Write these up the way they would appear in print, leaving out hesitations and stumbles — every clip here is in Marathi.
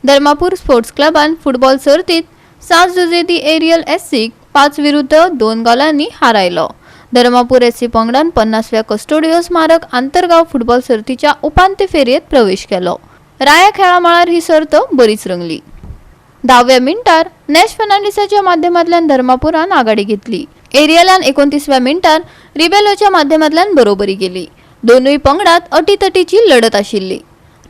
धर्मापूर स्पोर्ट्स क्लबान फुटबॉल सर्तीत 7 झुजेती एरियल एससी 5-2 गोलांनी हारायलो। धर्मापूर एससी पंगडान 50व्या कस्टोडियो स्मारक आंतरगाव फुटबॉल सर्तीच्या उपांत्य फेरयेत प्रवेश केलो। राया खेळा मळार ही सर्त बरीच रंगली। 10व्या मिनिटार नेश फर्नांडिसाच्या माध्यमांतल्यान धर्मापुरान आघाडी घेतली। एरियलान 29व्या मिनिटार रिबेलोच्या माध्यमांतल्यान बरोबरी केली। दोनूय पंगडात अटीतटीची लढत आशिल्ली।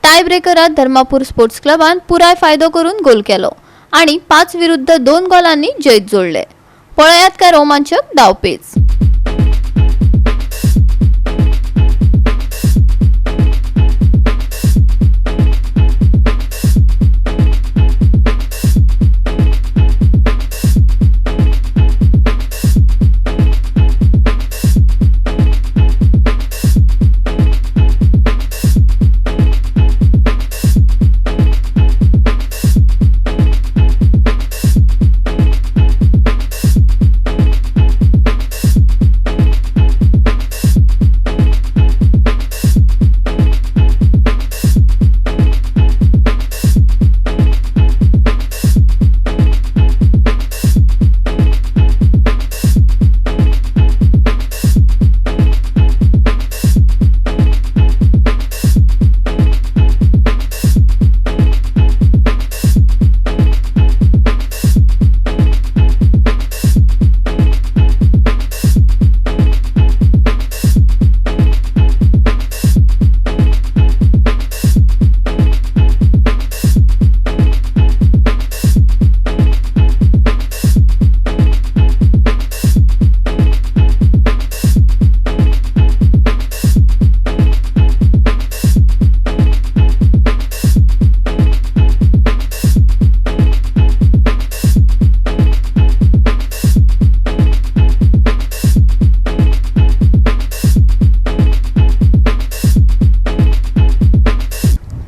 टाय ब्रेकरात धर्मापूर स्पोर्ट्स क्लबान पुराय फायदो करून गोल केलो आणि 5-2 गोलांनी जैत जोडले। पळयात काय रोमांचक धावपेच।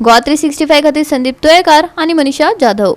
GOA365 खातीर संदीप तुयेकार आणि मनीषा जाधव।